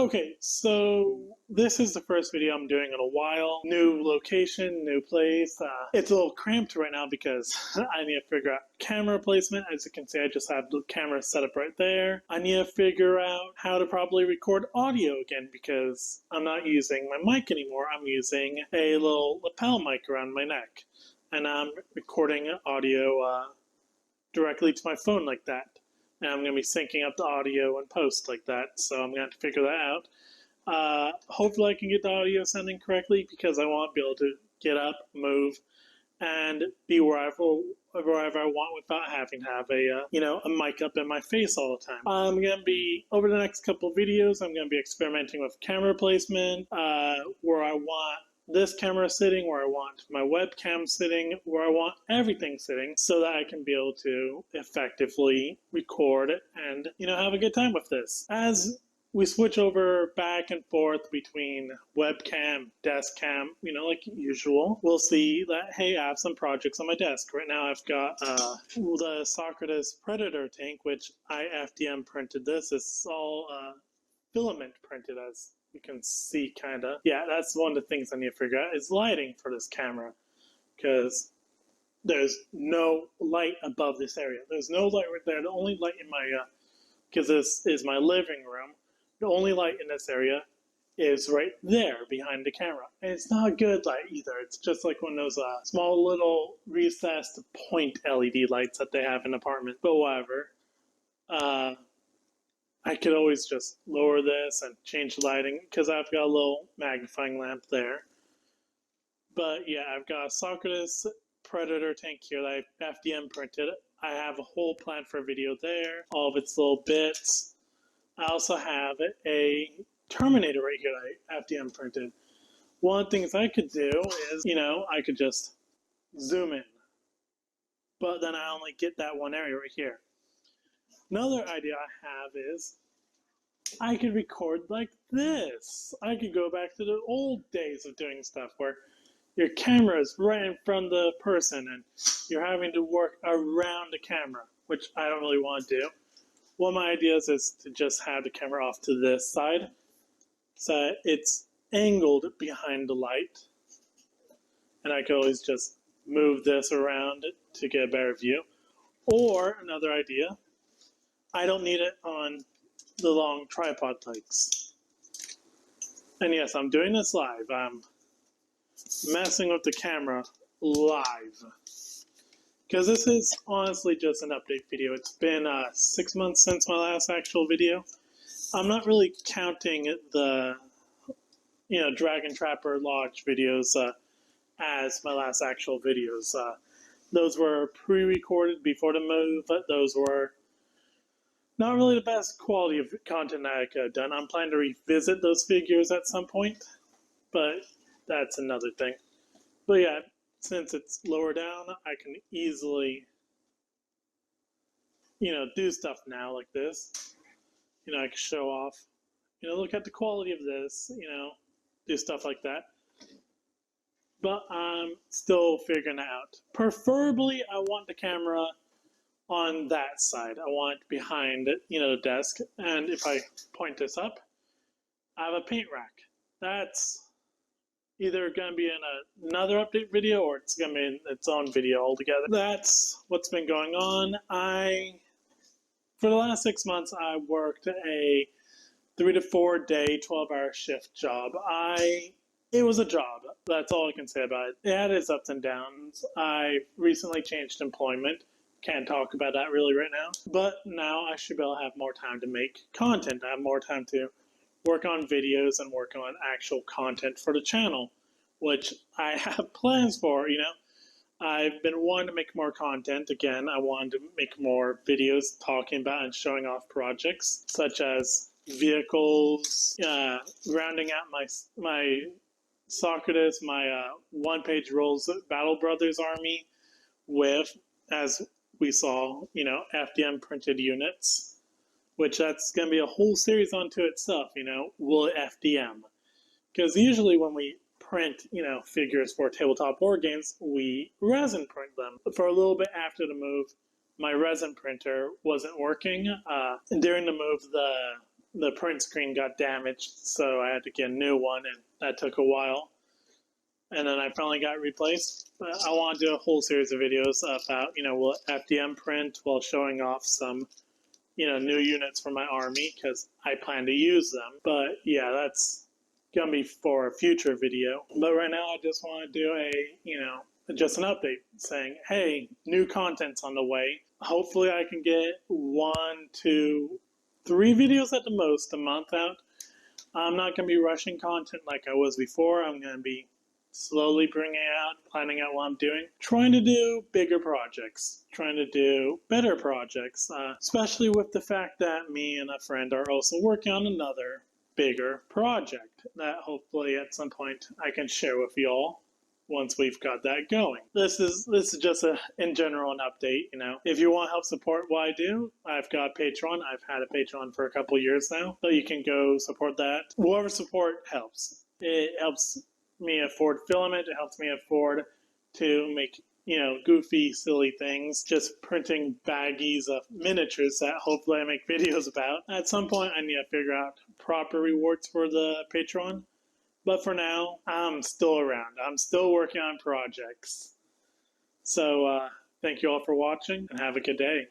Okay, so this is the first video I'm doing in a while. New location, new place. It's a little cramped right now because I need to figure out camera placement. As you can see, I just have the camera set up right there. I need to figure out how to properly record audio again because I'm not using my mic anymore. I'm using a little lapel mic around my neck. And I'm recording audio directly to my phone like that. And I'm going to be syncing up the audio and post like that, so I'm going to have to figure that out. Hopefully I can get the audio sounding correctly because I want to be able to get up, move, and be wherever I want without having to have a mic up in my face all the time. I'm going to be, over the next couple of videos, I'm going to be experimenting with camera placement, where I want this camera sitting, where I want my webcam sitting, where I want everything sitting so that I can be able to effectively record and, have a good time with this. As we switch over back and forth between webcam, desk cam, like usual, we'll see that, hey, I have some projects on my desk. Right now I've got the Socrates Predator tank, which I FDM printed this. It's all filament printed, as you can see, kind of. Yeah, that's one of the things I need to figure out is lighting for this camera, because there's no light above this area. There's no light right there. The only light in my, because this is my living room, the only light in this area is right there behind the camera. And it's not a good light either. It's just like one of those small little recessed point LED lights that they have in apartments. But whatever. I could always just lower this and change the lighting because I've got a little magnifying lamp there. But yeah, I've got a Socrates Predator tank here that I FDM printed. I have a whole plan for a video there, all of its little bits. I also have a Terminator right here that I FDM printed. One of the things I could do is, I could just zoom in. But then I only get that one area right here. Another idea I have is I could record like this. I could go back to the old days of doing stuff where your camera is right in front of the person and you're having to work around the camera, which I don't really want to do. One of my ideas is to just have the camera off to this side so it's angled behind the light. And I could always just move this around to get a better view. Or another idea, I don't need it on the long tripod legs. And yes, I'm doing this live. I'm messing with the camera live. Because this is honestly just an update video. It's been 6 months since my last actual video. I'm not really counting the, Dragon Trapper Lodge videos as my last actual videos. Those were pre-recorded before the move. Those were not really the best quality of content that I could have done. I'm planning to revisit those figures at some point, but that's another thing. But yeah, since it's lower down, I can easily, do stuff now like this. I can show off, look at the quality of this, do stuff like that. But I'm still figuring it out. Preferably, I want the camera on that side. I want it behind, the desk. And if I point this up, I have a paint rack. That's either going to be in another update video or it's going to be in its own video altogether. That's what's been going on. For the last 6 months, I worked a 3 to 4 day, 12-hour shift job. It was a job. That's all I can say about it. It had its ups and downs. I recently changed employment. Can't talk about that really right now. But now I should be able to have more time to make content. I have more time to work on videos and work on actual content for the channel, which I have plans for, I've been wanting to make more content. Again, I wanted to make more videos talking about and showing off projects, such as vehicles, rounding out my Socrates, my one-page Rolls Battle Brothers army with, as we saw, FDM printed units, which that's going to be a whole series unto itself, will FDM. Because usually when we print, figures for tabletop board games, we resin print them. For a little bit after the move, my resin printer wasn't working. And during the move, the the print screen got damaged, so I had to get a new one, and that took a while. And then I finally got replaced. I want to do a whole series of videos about, will FDM print while showing off some, new units for my army, because I plan to use them. But yeah, that's gonna be for a future video. But right now I just want to do just an update saying, hey, new content's on the way. Hopefully I can get 1, 2, 3 videos at the most a month out. I'm not going to be rushing content like I was before. I'm going to be slowly bringing it out, planning out what I'm doing, trying to do bigger projects, trying to do better projects, especially with the fact that me and a friend are also working on another bigger project that hopefully at some point I can share with you all once we've got that going. This is just in general an update. If you want to help support what I do, I've got Patreon. I've had a Patreon for a couple years now, so you can go support that. Whatever support helps. It helps me afford filament. It helps me afford to make goofy, silly things. Just printing baggies of miniatures that hopefully I make videos about. At some point, I need to figure out proper rewards for the Patreon. But for now, I'm still around. I'm still working on projects. So thank you all for watching, and have a good day.